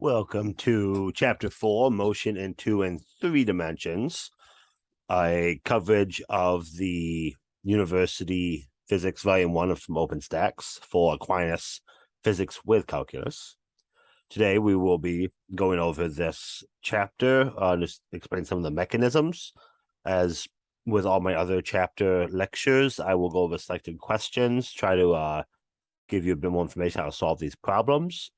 Welcome to Chapter 4, Motion in 2 and 3 Dimensions, a coverage of the University Physics Volume 1 from OpenStax for Aquinas Physics with Calculus. Today we will be going over this chapter, just explain some of the mechanisms. As with all my other chapter lectures, I will go over selected questions, try to give you a bit more information on how to solve these problems.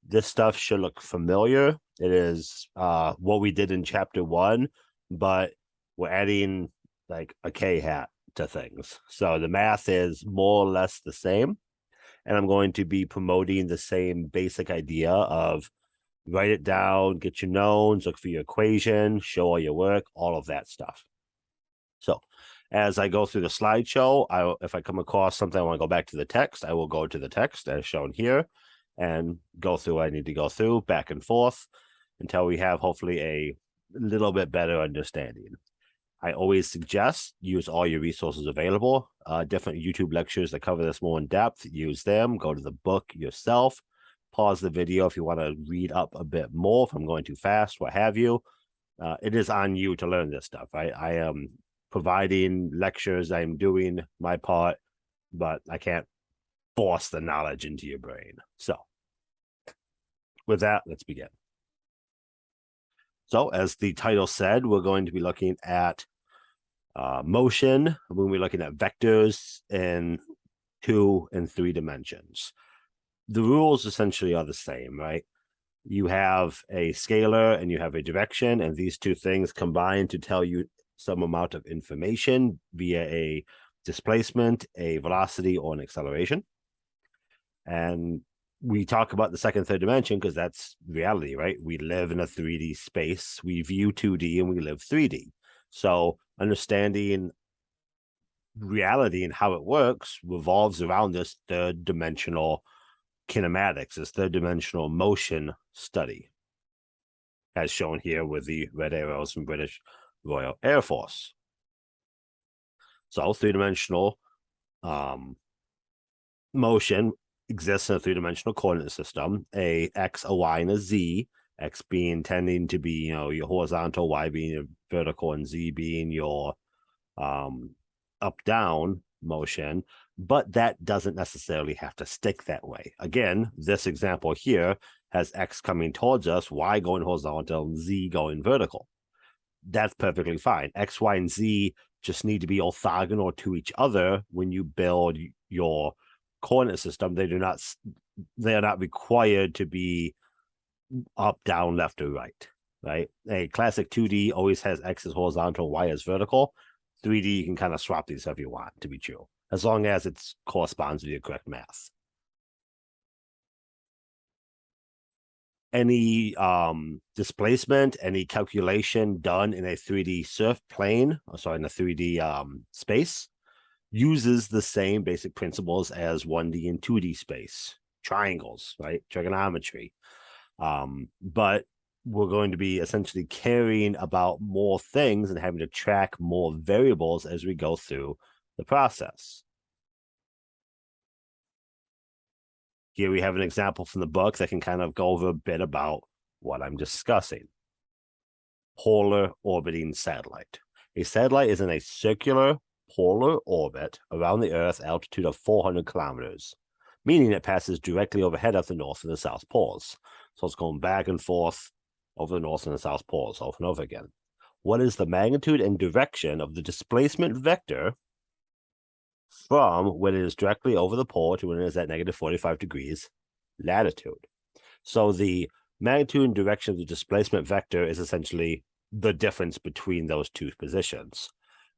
This stuff should look familiar. It is what we did in chapter 1, but we're adding like a K-hat to things. So the math is more or less the same. And I'm going to be promoting the same basic idea of write it down, get your knowns, look for your equation, show all your work, all of that stuff. So as I go through the slideshow, if I come across something I want to go back to the text, I will go to the text as shown here and go through what I need to go through back and forth until we have hopefully a little bit better understanding. I always suggest use all your resources available. Different YouTube lectures that cover this more in depth, use them. Go to the book yourself. Pause the video if you want to read up a bit more, if I'm going too fast, what have you. It is on you to learn this stuff. I am providing lectures. I'm doing my part, but I can't force the knowledge into your brain. So with that, let's begin. So as the title said, we're going to be looking at motion. We're going to be looking at vectors in 2 and 3 dimensions. The rules essentially are the same, right? You have a scalar and you have a direction, and these two things combine to tell you some amount of information via a displacement, a velocity, or an acceleration. And we talk about the second, third dimension because that's reality, right? We live in a 3D space. We view 2D and we live 3D. So understanding reality and how it works revolves around this third dimensional kinematics, this third dimensional motion study, as shown here with the red arrows from British Royal Air Force. So three-dimensional motion exists in a three-dimensional coordinate system, a x, a y, and a z, x being tending to be, your horizontal, y being your vertical, and z being your up-down motion, but that doesn't necessarily have to stick that way. Again, this example here has x coming towards us, y going horizontal, and z going vertical. That's perfectly fine. X, y, and z just need to be orthogonal to each other when you build your coordinate system. They are not required to be up, down, left, or right? A classic 2D always has x as horizontal, y as vertical. 3D, you can kind of swap these if you want to be true, as long as it corresponds to your correct math. Any displacement, any calculation done in a 3D surf plane, in a 3D space, uses the same basic principles as 1D and 2D space, triangles, right? Trigonometry. But we're going to be essentially caring about more things and having to track more variables as we go through the process. Here we have an example from the book that can kind of go over a bit about what I'm discussing. Polar orbiting satellite. A satellite is in a circular polar orbit around the Earth at altitude of 400 kilometers, meaning it passes directly overhead of the North and the South poles. So it's going back and forth over the North and the South poles over and over again. What is the magnitude and direction of the displacement vector from when it is directly over the pole to when it is at negative 45 degrees latitude? So the magnitude and direction of the displacement vector is essentially the difference between those two positions.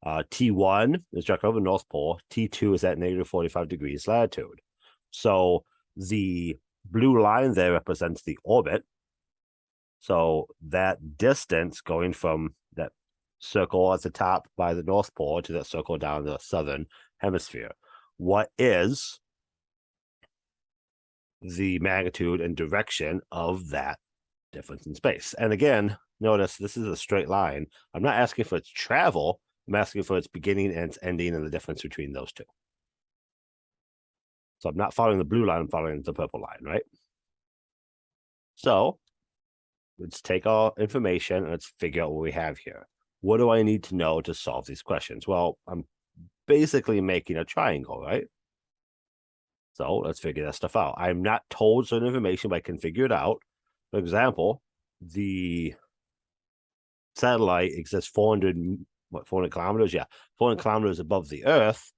T1 is directly over the North Pole. T2 is at negative 45 degrees latitude. So the blue line there represents the orbit. So that distance going from that circle at the top by the North Pole to that circle down the southern hemisphere. What is the magnitude and direction of that difference in space? And again, notice this is a straight line. I'm not asking for its travel. I'm asking for its beginning and its ending and the difference between those two. So I'm not following the blue line, I'm following the purple line, right? So let's take our information and let's figure out what we have here. What do I need to know to solve these questions? Well, I'm basically making a triangle, right? So let's figure that stuff out. I'm not told certain information, but I can figure it out. For example, the satellite exists 400 kilometers? Yeah, 400 kilometers above the Earth,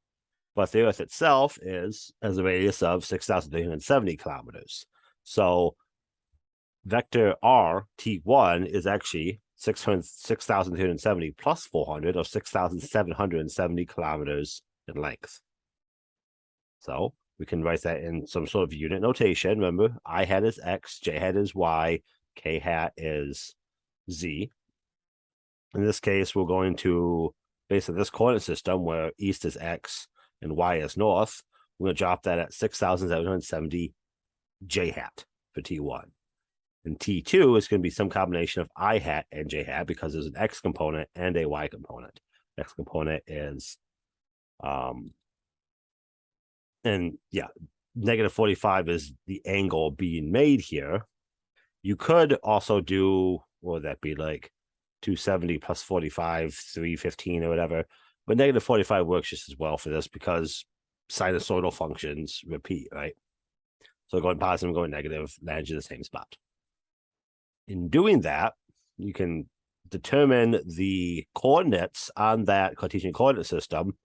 but the Earth itself has a radius of 6,370 kilometers. So vector r t1 is actually 6,370 plus 400, or 6,770 kilometers in length. So we can write that in some sort of unit notation. Remember, I hat is x, j hat is y, k hat is z. In this case, we're going to, based on this coordinate system where east is x and y is north, we're going to drop that at 6,770 j hat for t1. And t2 is going to be some combination of I hat and j hat, because there's an x component and a y component. X component is, and yeah, negative 45 is the angle being made here. You could also do, what would that be, like 270 plus 45, 315 or whatever. But negative 45 works just as well for this because sinusoidal functions repeat, right? So going positive and going negative lands you in the same spot. In doing that, you can determine the coordinates on that Cartesian coordinate system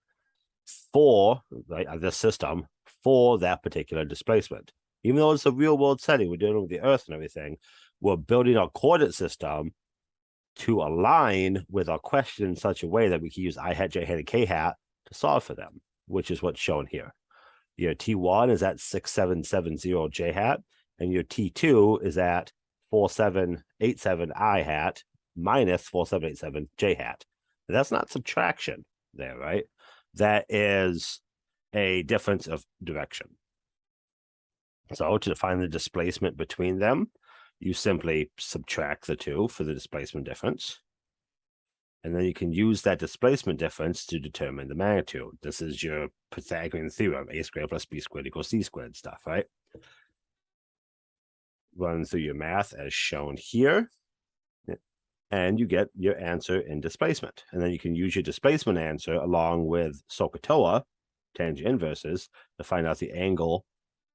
for, right, this system for that particular displacement. Even though it's a real world setting, we're dealing with the Earth and everything, we're building our coordinate system to align with our question in such a way that we can use I hat, j hat, and k hat to solve for them, which is what's shown here. Your T1 is at 6770 j hat, and your T2 is at 4787 I hat minus 4787 j hat. And that's not subtraction there, right? That is a difference of direction. So to define the displacement between them, you simply subtract the two for the displacement difference. And then you can use that displacement difference to determine the magnitude. This is your Pythagorean theorem, a squared plus b squared equals c squared stuff, right? Run through your math as shown here, and you get your answer in displacement. And then you can use your displacement answer along with SOHCAHTOA, tangent inverses, to find out the angle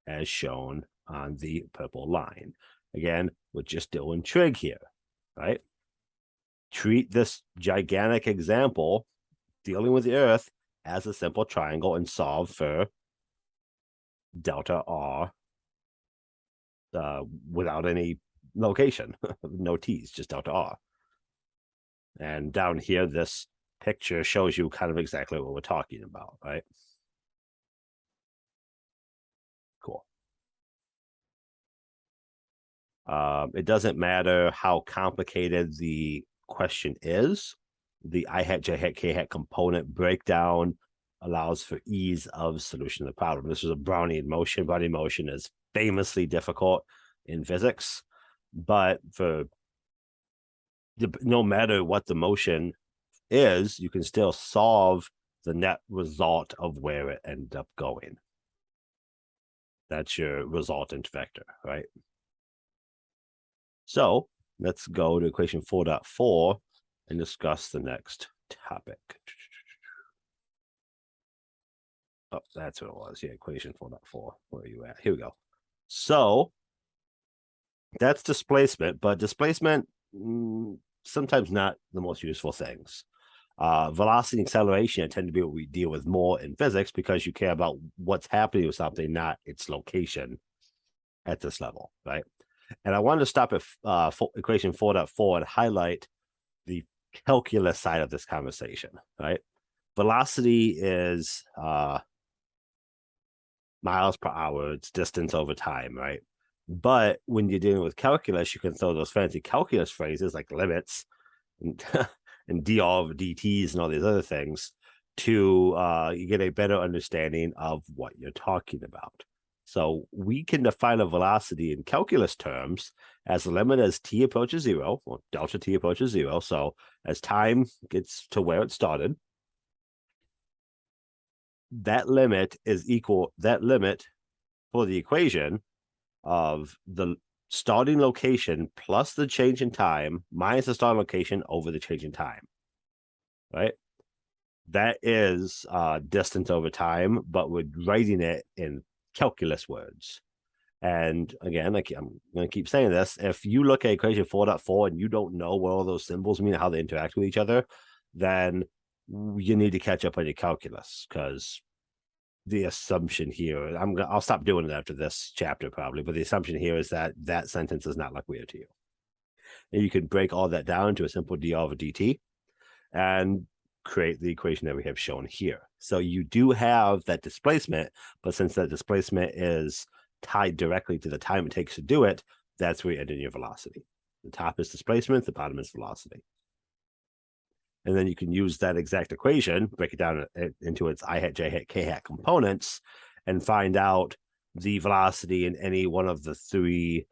as shown on the purple line. Again, we're just doing trig here, right? Treat this gigantic example dealing with the Earth as a simple triangle and solve for delta r without any location, no t's, just delta r. And down here, this picture shows you kind of exactly what we're talking about, right? Cool. It doesn't matter how complicated the question is. The I hat, j hat, k hat component breakdown allows for ease of solution of the problem. This is a Brownian motion. Brownian motion is famously difficult in physics, but for no matter what the motion is, you can still solve the net result of where it ended up going. That's your resultant vector, right? So let's go to equation 4.4 and discuss the next topic. Oh, that's what it was. Yeah, equation 4.4. Where are you at? Here we go. So that's displacement, but displacement, sometimes not the most useful things. Velocity and acceleration tend to be what we deal with more in physics because you care about what's happening with something, not its location at this level, right? And I wanted to stop at equation 4.4 and highlight the calculus side of this conversation, right? Velocity is miles per hour, it's distance over time, right? But when you're dealing with calculus, you can throw those fancy calculus phrases like limits and, and d all of dt's and all these other things to you get a better understanding of what you're talking about. So we can define a velocity in calculus terms as the limit as t approaches 0, or delta t approaches 0. So as time gets to where it started, that limit is equal, that limit for the equation of the starting location plus the change in time minus the starting location over the change in time, right? That is distance over time, but we're writing it in calculus words. And again, I'm going to keep saying this. If you look at equation 4.4 and you don't know what all those symbols mean, how they interact with each other, then you need to catch up on your calculus, because the assumption here, I'll stop doing it after this chapter probably, but the assumption here is that that sentence does not look weird to you. And you can break all that down to a simple dr over dt and create the equation that we have shown here. So you do have that displacement, but since that displacement is tied directly to the time it takes to do it, that's where you end in your velocity. The top is displacement, the bottom is velocity. And then you can use that exact equation, break it down into its I hat, j hat, k hat components, and find out the velocity in any one of the three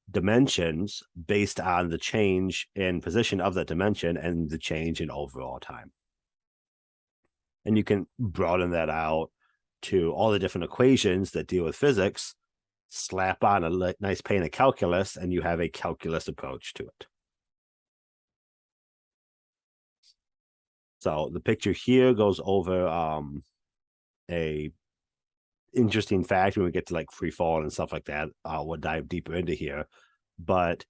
dimensions based on the change in position of that dimension and the change in overall time. And you can broaden that out to all the different equations that deal with physics, slap on a nice pane of calculus, and you have a calculus approach to it. So the picture here goes over a interesting fact when we get to like free fall and stuff like that. We'll dive deeper into here. But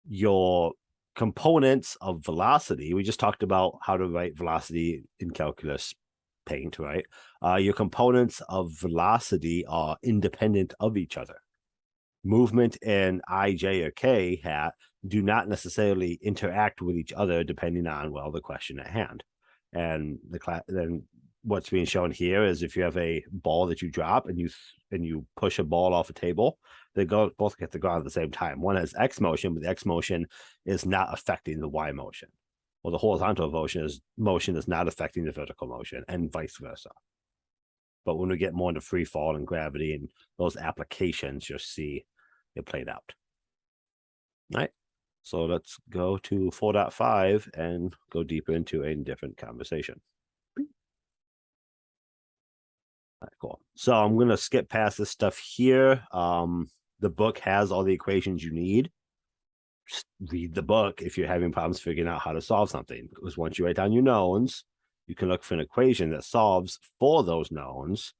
your components of velocity, we just talked about how to write velocity in calculus paint, right? Your components of velocity are independent of each other. Movement in I, j, or k hat do not necessarily interact with each other depending on, well, the question at hand. And then what's being shown here is if you have a ball that you drop and you push a ball off a table, they both get to go at the same time. One has x motion, but the x motion is not affecting the y motion. Well, the horizontal motion is not affecting the vertical motion, and vice versa. But when we get more into free fall and gravity and those applications, you'll see it played out. All right. So let's go to 4.5 and go deeper into a different conversation. All right, cool. So I'm going to skip past this stuff here. The book has all the equations you need. Just read the book if you're having problems figuring out how to solve something. Because once you write down your knowns, you can look for an equation that solves for those knowns,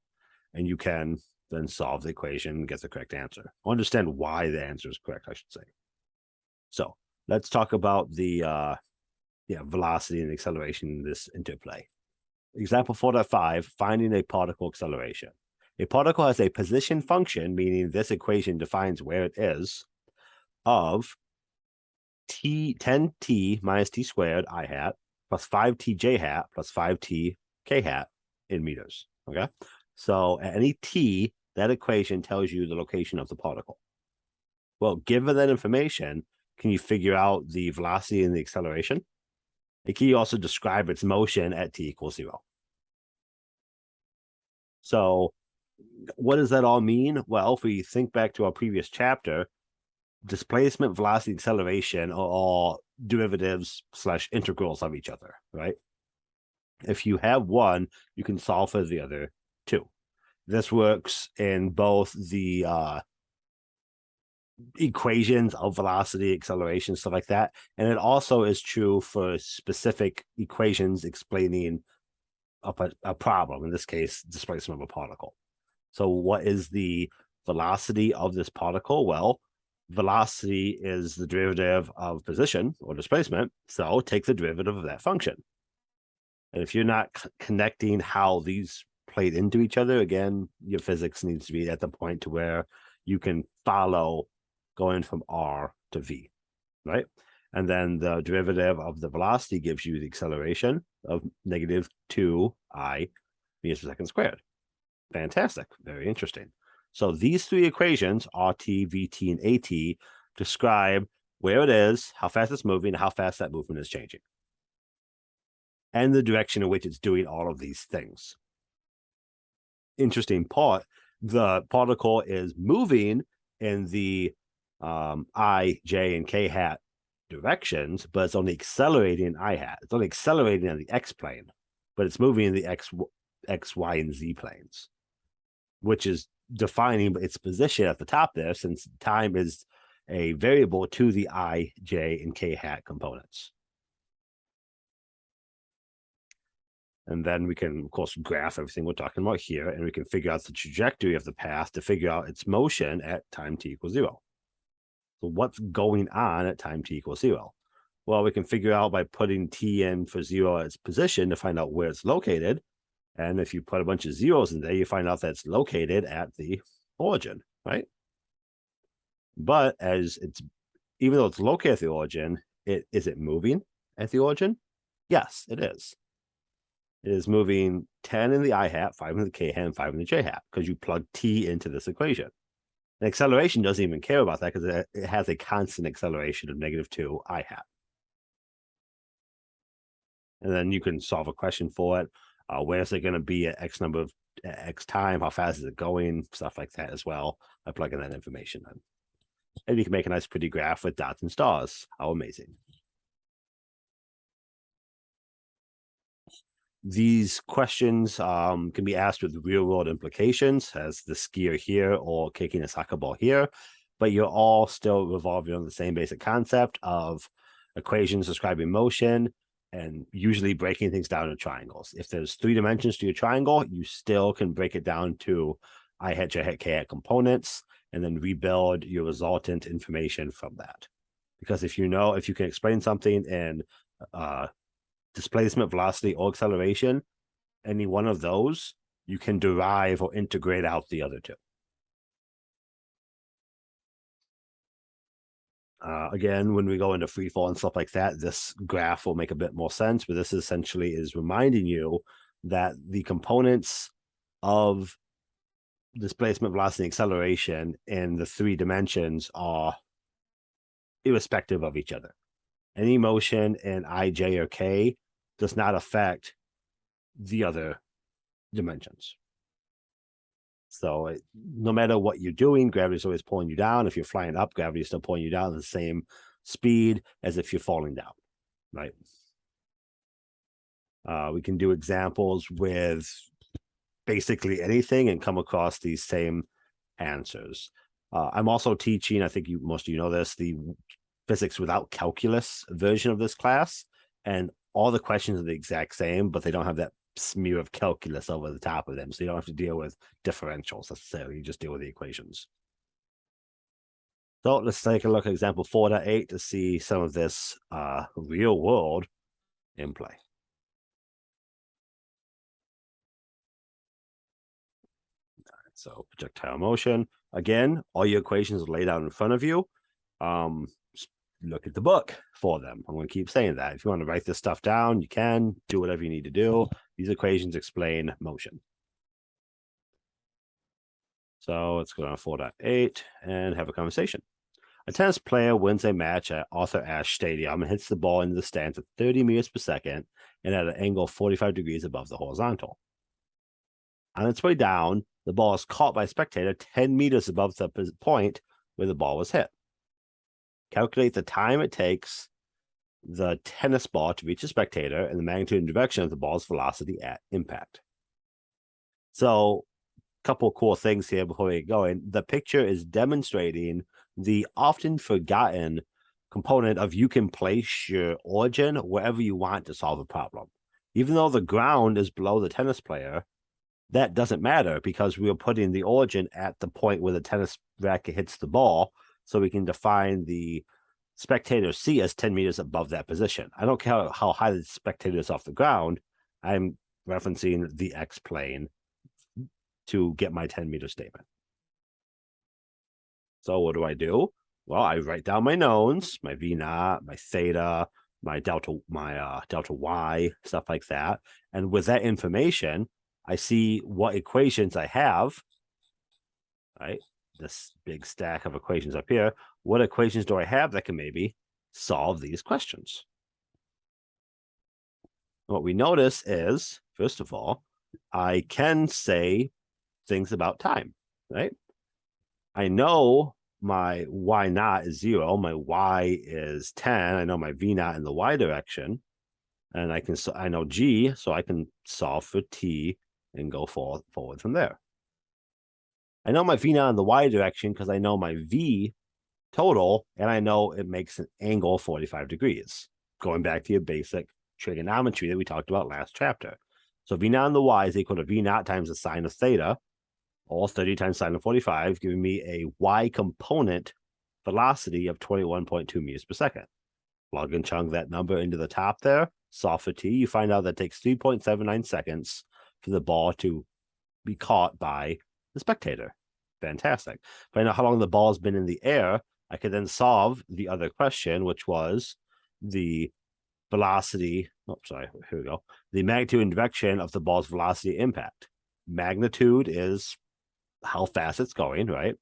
and you can then solve the equation and get the correct answer. Understand why the answer is correct, I should say. So let's talk about the velocity and acceleration in this interplay. Example 4.5, finding a particle acceleration. A particle has a position function, meaning this equation defines where it is, of 10t minus t squared I hat plus 5t j hat plus 5t k hat in meters. Okay, so at any t, that equation tells you the location of the particle. Well, given that information, can you figure out the velocity and the acceleration? And can you also describe its motion at t equals 0? So what does that all mean? Well, if we think back to our previous chapter, displacement, velocity, acceleration are all derivatives / integrals of each other, right? If you have one, you can solve for the other two. This works in both the equations of velocity, acceleration, stuff like that. And it also is true for specific equations explaining a problem, in this case, displacement of a particle. So what is the velocity of this particle? Well, velocity is the derivative of position or displacement. So take the derivative of that function. And if you're not connecting how these played into each other, again, your physics needs to be at the point to where you can follow going from R to V, right? And then the derivative of the velocity gives you the acceleration of -2i meters per second squared. Fantastic. Very interesting. So these three equations, RT, VT, and AT, describe where it is, how fast it's moving, and how fast that movement is changing, and the direction in which it's doing all of these things. Interesting part, the particle is moving in the I, J, and K hat directions, but it's only accelerating in I hat. It's only accelerating on the X plane, but it's moving in the X, Y, and Z planes, which is defining its position at the top there, since time is a variable to the I, j, and k hat components. And then we can, of course, graph everything we're talking about here, and we can figure out the trajectory of the path to figure out its motion at time t equals 0. So what's going on at time t equals 0? Well, we can figure out by putting t in for 0 as position to find out where it's located. And if you put a bunch of zeros in there, you find out that it's located at the origin, right? But even though it's located at the origin, is it moving at the origin? Yes, it is. It is moving 10 in the I hat, 5 in the k hat, and 5 in the j hat, because you plug t into this equation. And acceleration doesn't even care about that because it has a constant acceleration of -2 I hat. And then you can solve a question for it. Where is it going to be at X number of X time? How fast is it going? Stuff like that as well. By plugging that information in. And you can make a nice pretty graph with dots and stars. How amazing. These questions can be asked with real world implications, as the skier here or kicking a soccer ball here, but you're all still revolving on the same basic concept of equations describing motion and usually breaking things down into triangles. If there's 3 dimensions to your triangle, you still can break it down to I hat, j hat, k hat components, and then rebuild your resultant information from that. Because if you can explain something in displacement, velocity, or acceleration, any one of those, you can derive or integrate out the other 2. Again, when we go into free fall and stuff like that, this graph will make a bit more sense, but this essentially is reminding you that the components of displacement, velocity, and acceleration in the 3 dimensions are irrespective of each other. Any motion in I, j, or k does not affect the other dimensions. So no matter what you're doing, gravity is always pulling you down. If you're flying up, gravity is still pulling you down at the same speed as if you're falling down, right? We can do examples with basically anything and come across these same answers. I'm also teaching, I think most of you know this, the physics without calculus version of this class, and all the questions are the exact same, but they don't have that smear of calculus over the top of them, so you don't have to deal with differentials necessarily. You just deal with the equations. So let's take a look at example 4.8 to see some of this real world in play. So projectile motion, again, all your equations are laid out in front of you. Look at the book for them. I'm going to keep saying that. If you want to write this stuff down, you can do whatever you need to do. These equations explain motion. So let's go down to 4.8 and have a conversation. A tennis player wins a match at Arthur Ashe Stadium and hits the ball into the stands at 30 meters per second and at an angle of 45 degrees above the horizontal. On its way down, the ball is caught by a spectator 10 meters above the point where the ball was hit. Calculate the time it takes the tennis ball to reach the spectator and the magnitude and direction of the ball's velocity at impact. So, a couple of cool things here before we get going. The picture is demonstrating the often forgotten component of you can place your origin wherever you want to solve a problem. Even though the ground is below the tennis player, that doesn't matter because we are putting the origin at the point where the tennis racket hits the ball, so we can define the spectator C as 10 meters above that position. I don't care how high the spectator is off the ground. I'm referencing the X plane to get my 10-meter statement. So what do? Well, I write down my knowns, my V naught, my theta, my delta Y, stuff like that. And with that information, I see what equations I have, right? This big stack of equations up here. What equations do I have that can maybe solve these questions? What we notice is, first of all, I can say things about time, right? I know my Y naught is 0, my Y is 10, I know my V naught in the Y direction, and I know G, so I can solve for T and go forward from there. I know my V naught in the Y direction because I know my V total, and I know it makes an angle 45 degrees. Going back to your basic trigonometry that we talked about last chapter. So V naught on the y is equal to V naught times the sine of theta, or 30 times sine of 45, giving me a y component velocity of 21.2 meters per second. Plug and chunk that number into the top there, solve for t. You find out that takes 3.79 seconds for the ball to be caught by the spectator. Fantastic. If I know how long the ball's been in the air, I could then solve the other question, which was the velocity. Oh, sorry. Here we go. The magnitude and direction of the ball's velocity impact. Magnitude is how fast it's going, right?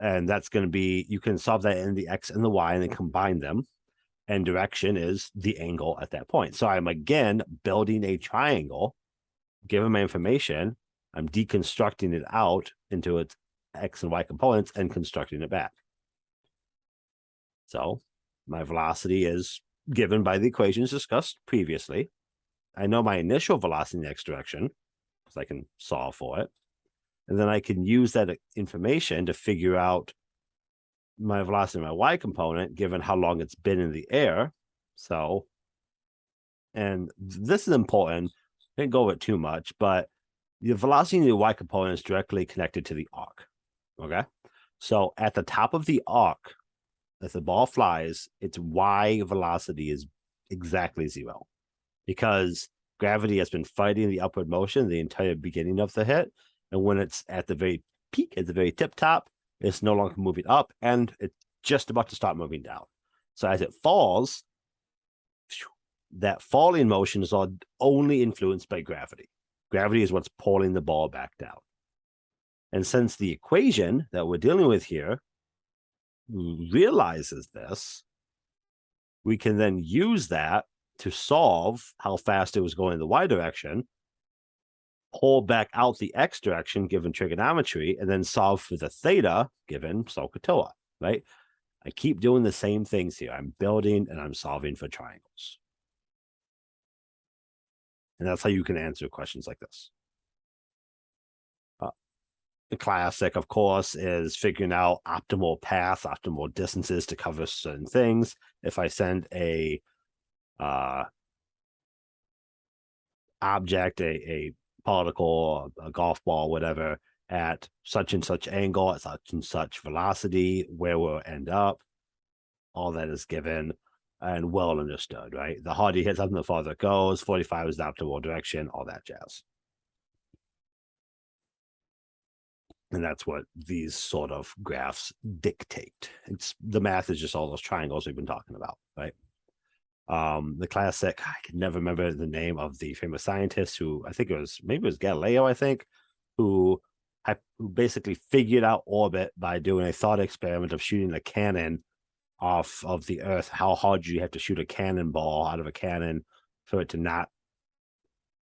And that's going to be, you can solve that in the x and the y and then combine them. And direction is the angle at that point. So I'm again building a triangle, given my information, I'm deconstructing it out into its x and y components and constructing it back. So my velocity is given by the equations discussed previously. I know my initial velocity in the x direction, because I can solve for it. And then I can use that information to figure out my velocity in my y component, given how long it's been in the air. So, and this is important. I didn't go over it too much, but the velocity in the y component is directly connected to the arc. Okay. So at the top of the arc, as the ball flies, its y velocity is exactly 0 because gravity has been fighting the upward motion the entire beginning of the hit. And when it's at the very peak, at the very tip top, it's no longer moving up and it's just about to start moving down. So as it falls, that falling motion is only influenced by gravity. Gravity is what's pulling the ball back down. And since the equation that we're dealing with here realizes this, we can then use that to solve how fast it was going in the y direction, pull back out the x direction given trigonometry, and then solve for the theta given SOHCAHTOA, right? I keep doing the same things here. I'm building and I'm solving for triangles. And that's how you can answer questions like this. The classic, of course, is figuring out optimal paths, optimal distances to cover certain things. If I send a object, a particle, a golf ball, whatever, at such and such angle, at such and such velocity, where will it end up? All that is given and well understood, right? The harder you hit something, the farther it goes. 45 is the optimal direction, all that jazz. And that's what these sort of graphs dictate. It's the math is just all those triangles we've been talking about, right? The classic, I can never remember the name of the famous scientist who, I think maybe it was Galileo, I think, who basically figured out orbit by doing a thought experiment of shooting a cannon off of the Earth. How hard do you have to shoot a cannonball out of a cannon for it to not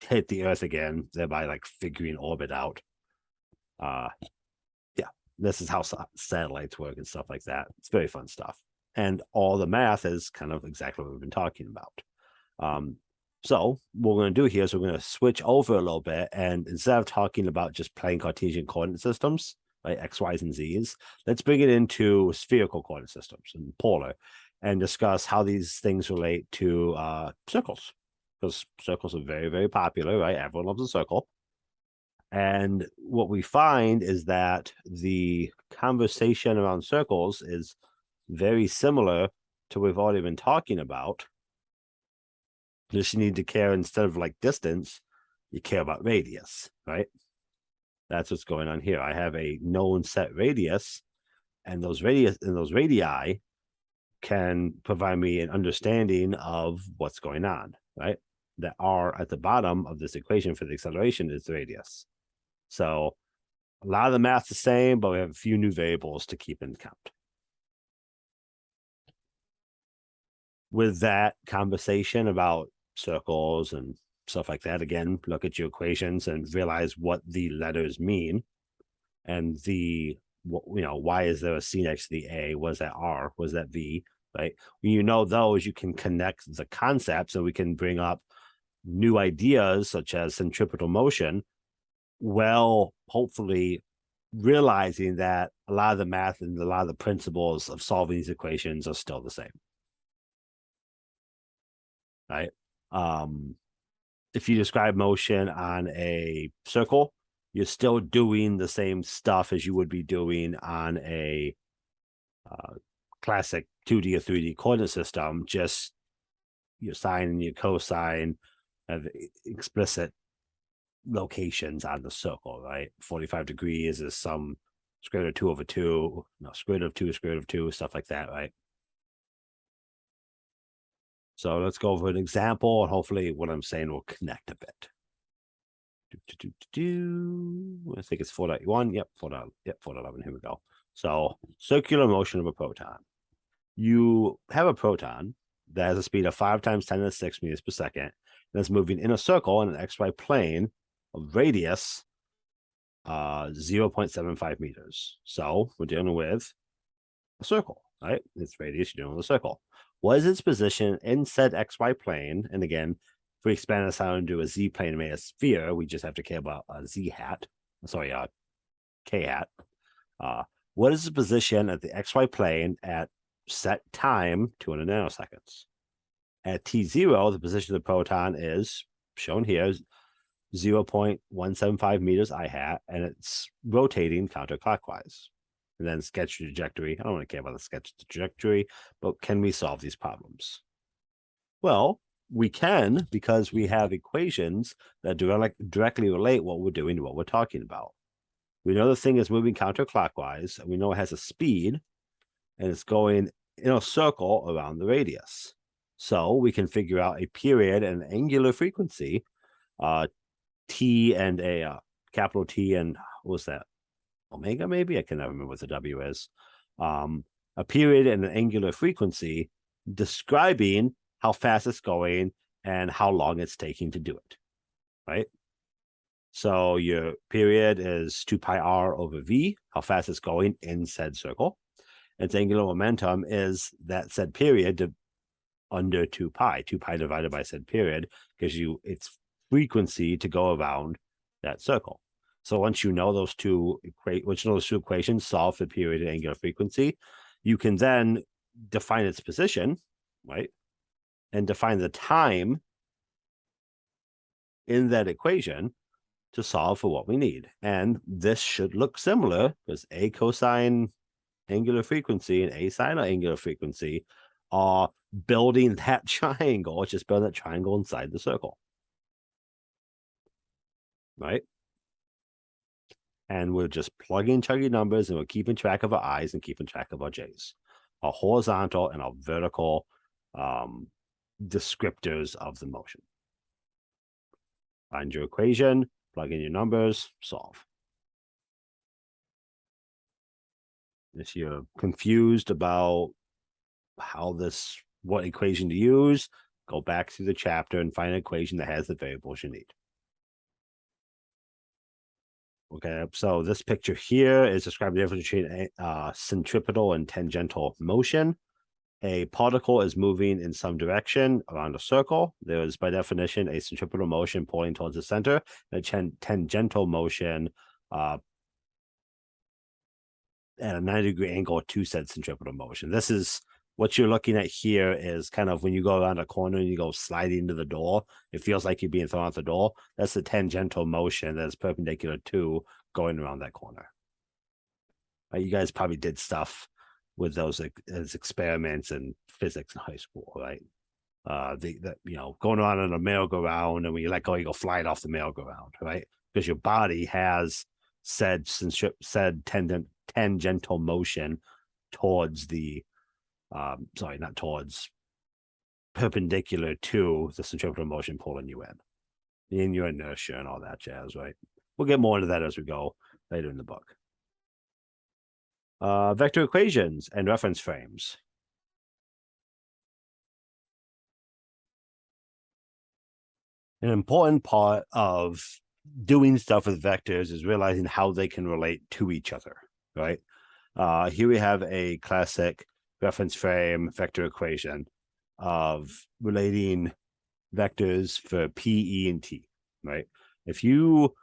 hit the Earth again, thereby like figuring orbit out. Yeah, this is how satellites work and stuff like that. It's very fun stuff. And all the math is kind of exactly what we've been talking about. So what we're going to do here is we're going to switch over a little bit. And instead of talking about just plain Cartesian coordinate systems, like X, Y's, and Z's, let's bring it into spherical coordinate systems and polar and discuss how these things relate to circles. Because circles are very, very popular, right? Everyone loves a circle. And what we find is that the conversation around circles is very similar to what we've already been talking about. Just you need to care, instead of like distance, you care about radius, right? That's what's going on here. I have a known set radius, and those radii can provide me an understanding of what's going on, right? That r at the bottom of this equation for the acceleration is the radius. So a lot of the math's the same, but we have a few new variables to keep in account. With that conversation about circles and stuff like that, again, look at your equations and realize what the letters mean. And why is there a C next to the A? Was that R? Was that V? Right? When you know those, you can connect the concepts and we can bring up new ideas such as centripetal motion, well, hopefully realizing that a lot of the math and a lot of the principles of solving these equations are still the same. Right? If you describe motion on a circle, you're still doing the same stuff as you would be doing on a classic 2D or 3D coordinate system, just your sine and your cosine have explicit locations on the circle, right? 45 degrees is some square root of 2 over 2, no, square root of 2, square root of 2, stuff like that, right? So let's go over an example, and hopefully what I'm saying will connect a bit. I think it's 4.1. Yep, 4.11. Here we go. So circular motion of a proton. You have a proton that has a speed of 5 times 10 to the 6 meters per second, and it's moving in a circle in an XY plane of radius 0.75 meters. So we're dealing with a circle, right? Its radius, you're dealing with a circle. What is its position in said XY plane? And again, if we expand this out into a Z plane and make a sphere, we just have to care about a Z hat. Sorry, K hat. What is the position at the XY plane at set time 200 nanoseconds? At T0, the position of the proton is shown here, 0.175 meters I hat, and it's rotating counterclockwise. And then sketch the trajectory. I don't really care about the sketch trajectory, but can we solve these problems? Well, we can, because we have equations that directly relate what we're doing to what we're talking about. We know the thing is moving counterclockwise, and we know it has a speed, and it's going in a circle around the radius. So we can figure out a period and an angular frequency, T and a capital T and what was that? Omega, maybe? I can never remember what the W is. A period and an angular frequency describing how fast it's going and how long it's taking to do it, right? So your period is 2 pi r over v, how fast it's going in said circle. Its angular momentum is that said period under 2 pi. 2 pi divided by said period gives you its frequency to go around that circle. So once you know those two equations solve for period and angular frequency, you can then define its position, right? And define the time in that equation to solve for what we need. And this should look similar because A cosine angular frequency and A sine angular frequency are building that triangle. It's just building that triangle inside the circle, right? And we're just plugging chugging numbers, and we're keeping track of our I's and keeping track of our J's, our horizontal and our vertical descriptors of the motion. Find your equation, plug in your numbers, solve. If you're confused about what equation to use, go back through the chapter and find an equation that has the variables you need. Okay, so this picture here is describing the difference between centripetal and tangential motion. A particle is moving in some direction around a circle. There is, by definition, a centripetal motion pulling towards the center, and a tangential motion at a 90-degree angle to said centripetal motion. This is what you're looking at here is kind of when you go around a corner and you go sliding into the door, it feels like you're being thrown out the door. That's the tangential motion that's perpendicular to going around that corner. You guys probably did stuff with those as experiments in physics in high school, right? Going around in a merry-go-round, and when you let go, you go flying off the merry-go-round, right? Because your body has said tangential motion towards the not towards, perpendicular to the centripetal motion pulling you in your inertia and all that jazz, right? We'll get more into that as we go later in the book. Vector equations and reference frames. An important part of doing stuff with vectors is realizing how they can relate to each other, right? Here we have a classic reference frame vector equation of relating vectors for P, E, and T, right? If you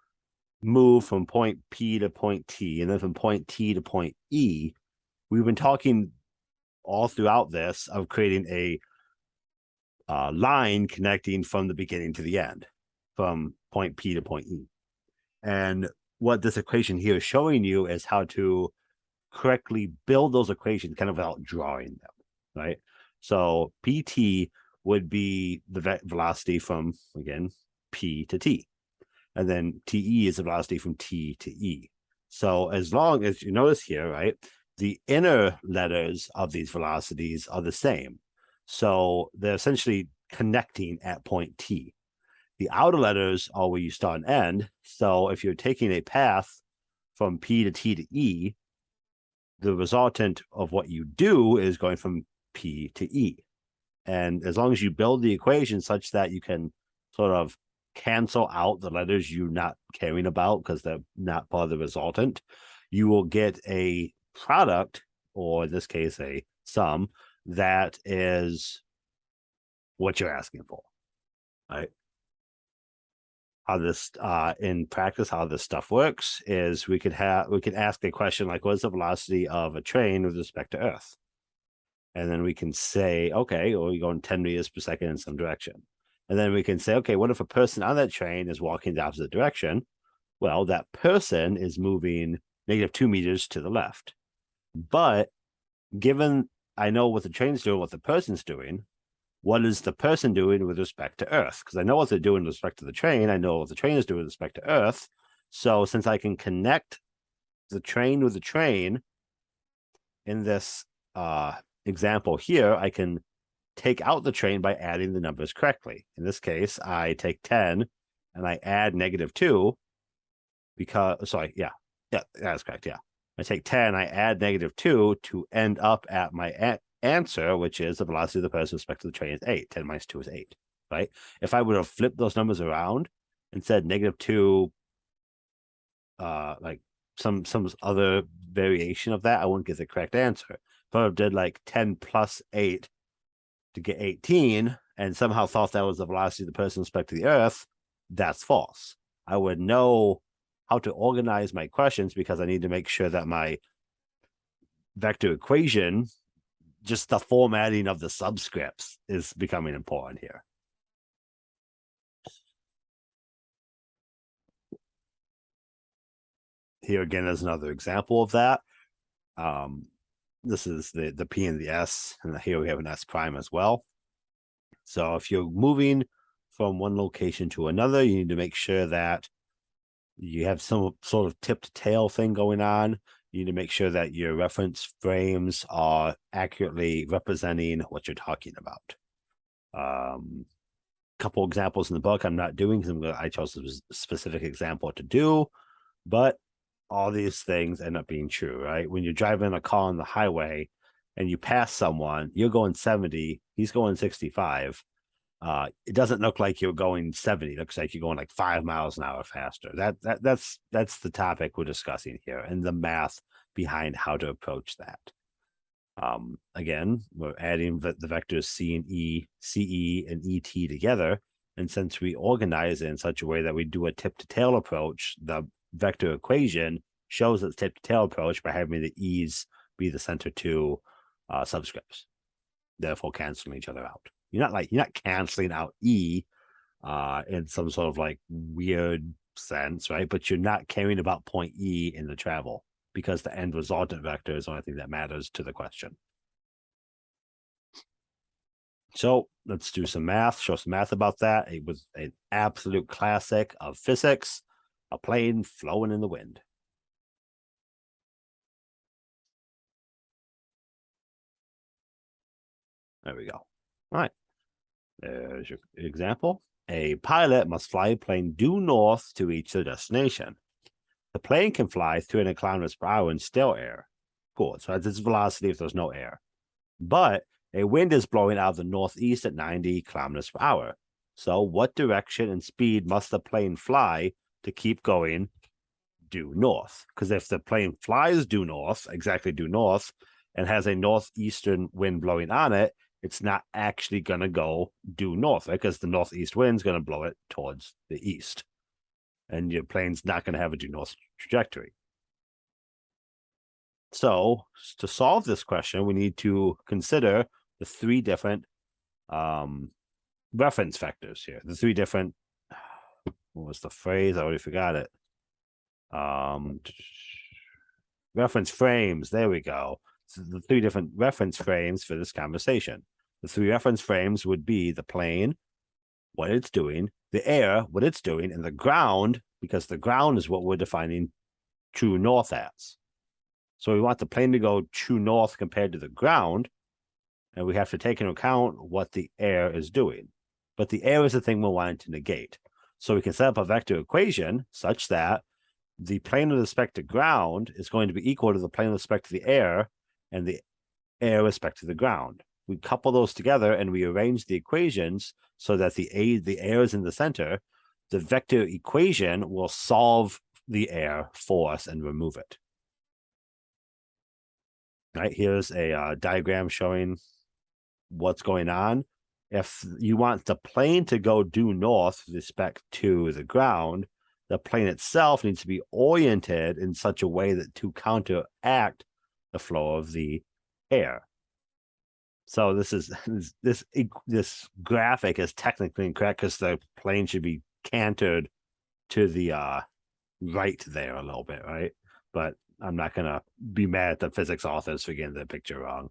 move from point P to point T, and then from point T to point E, we've been talking all throughout this of creating a line connecting from the beginning to the end, from point P to point E. And what this equation here is showing you is how to correctly build those equations kind of without drawing them, right? So PT would be the velocity from, again, P to T. And then TE is the velocity from T to E. So as long as you notice here, right, the inner letters of these velocities are the same. So they're essentially connecting at point T. The outer letters are where you start and end. So if you're taking a path from P to T to E, the resultant of what you do is going from P to E. And as long as you build the equation such that you can sort of cancel out the letters you're not caring about because they're not part of the resultant, you will get a product, or in this case, a sum, that is what you're asking for, right? How this in practice, how this stuff works is we could ask a question like, what's the velocity of a train with respect to Earth? And then we can say, okay, well, you're going 10 meters per second in some direction. And then we can say, okay, what if a person on that train is walking the opposite direction? Well, that person is moving -2 meters to the left. But given I know what the train's doing, what the person's doing, what is the person doing with respect to Earth? Because I know what they're doing with respect to the train. I know what the train is doing with respect to Earth. So since I can connect the train with the train in this example here, I can take out the train by adding the numbers correctly. In this case, I take 10 and I add -2 because, sorry, yeah, that's correct. Yeah. I take 10, I add -2 to end up at my answer, which is the velocity of the person with respect to the train is 8. 10 minus 2 is 8, right? If I would have flipped those numbers around and said -2, like some other variation of that, I wouldn't get the correct answer. If I did like 10 plus 8 to get 18 and somehow thought that was the velocity of the person with respect to the Earth, that's false. I would know how to organize my questions because I need to make sure that my vector equation, just the formatting of the subscripts, is becoming important here. Here again is another example of that. This is the P and the S, and here we have an S prime as well. So if you're moving from one location to another, you need to make sure that you have some sort of tip to tail thing going on. You need to make sure that your reference frames are accurately representing what you're talking about. Couple examples in the book I'm not doing because I chose a specific example to do, but all these things end up being true, right? When you're driving a car on the highway and you pass someone, you're going 70, he's going 65. It doesn't look like you're going 70. It looks like you're going like 5 miles an hour faster. That's the topic we're discussing here and the math behind how to approach that. Again, we're adding the vectors C and E, CE and ET together. And since we organize it in such a way that we do a tip to tail approach, the vector equation shows its tip to tail approach by having the E's be the center two subscripts, therefore canceling each other out. You're not canceling out E in some sort of like weird sense, right? But you're not caring about point E in the travel because the end resultant vector is the only thing that matters to the question. So let's do some math, show some math about that. It was an absolute classic of physics, a plane flowing in the wind. There we go. All right. There's your example. A pilot must fly a plane due north to reach their destination. The plane can fly 300 kilometers per hour in still air. Cool. So that's its velocity if there's no air. But a wind is blowing out of the northeast at 90 kilometers per hour. So what direction and speed must the plane fly to keep going due north? Because if the plane flies due north, exactly due north, and has a northeastern wind blowing on it, it's not actually going to go due north, right? Because the northeast wind is going to blow it towards the east. and your plane's not going to have a due north trajectory. So to solve this question, we need to consider the three different reference vectors here. The three different, what was the phrase? I already forgot it. Reference frames. There we go. So the three different reference frames for this conversation. The three reference frames would be the plane, what it's doing, the air, what it's doing, and the ground, because the ground is what we're defining true north as. So we want the plane to go true north compared to the ground, and we have to take into account what the air is doing. But the air is the thing we're wanting to negate. So we can set up a vector equation such that the plane with respect to ground is going to be equal to the plane with respect to the air, and the air with respect to the ground. We couple those together and we arrange the equations so that the air is in the center. The vector equation will solve the air for us and remove it. Right, here's a diagram showing what's going on. If you want the plane to go due north with respect to the ground, the plane itself needs to be oriented in such a way that to counteract the flow of the air. So this graphic is technically incorrect because the plane should be cantered to the right there a little bit, right? But I'm not gonna be mad at the physics authors for getting the picture wrong.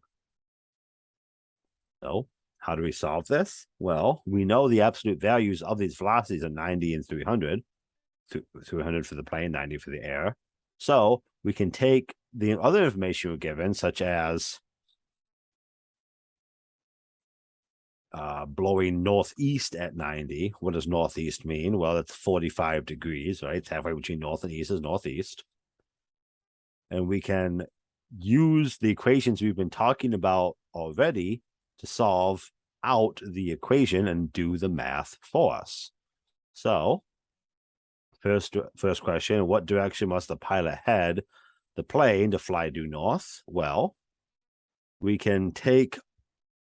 So how do we solve this? Well, we know the absolute values of these velocities are 90 and 300. 300 for the plane, 90 for the air. So we can take the other information we're given, such as blowing northeast at 90. What does northeast mean? Well, it's 45 degrees, right? It's halfway between north and east is northeast. And we can use the equations we've been talking about already to solve out the equation and do the math for us. So first question, what direction must the pilot head the plane to fly due north? Well, we can take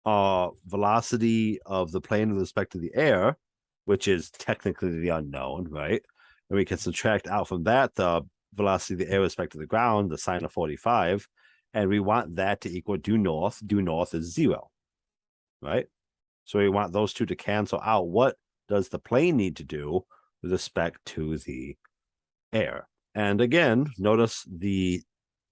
velocity of the plane with respect to the air, which is technically the unknown, right? And we can subtract out from that the velocity of the air with respect to the ground, the sine of 45, and we want that to equal due north. Due north is 0, right? So we want those two to cancel out. What does the plane need to do with respect to the air? And again, notice the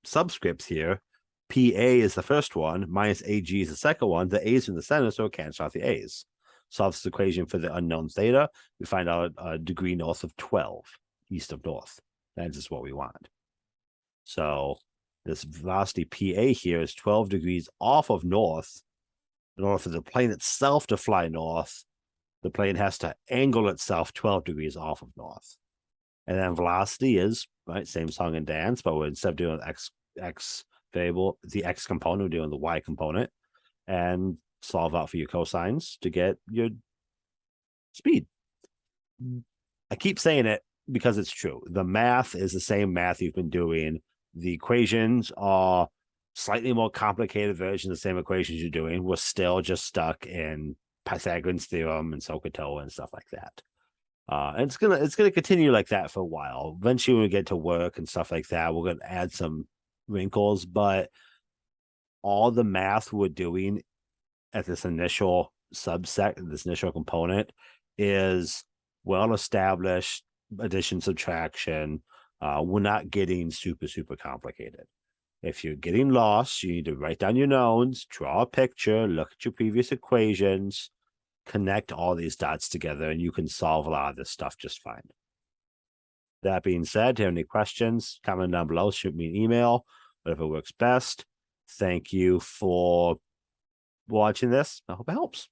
subscripts here. PA is the first one, minus AG is the second one. The A is in the center, so it cancels out the A's. Solve this equation for the unknown theta. We find out a degree north of 12, east of north. That is what we want. So this velocity PA here is 12 degrees off of north. In order for the plane itself to fly north, the plane has to angle itself 12 degrees off of north. And then velocity is, right, same song and dance, but instead of doing x variable, the x component, we're doing the y component, and solve out for your cosines to get your speed. I keep saying it because it's true. The math is the same math you've been doing. The equations are slightly more complicated versions of the same equations you're doing. We're still just stuck in Pythagorean's theorem and SOHCAHTOA and stuff like that. And it's gonna continue like that for a while. Eventually, when we get to work and stuff like that, we're gonna add some wrinkles, but all the math we're doing at this initial subset, this initial component, is well established addition, subtraction. We're not getting super complicated. If you're getting lost, you need to write down your knowns, draw a picture, look at your previous equations, connect all these dots together, and you can solve a lot of this stuff just fine. That being said, if you have any questions, comment down below, shoot me an email, whatever works best. Thank you for watching this. I hope it helps.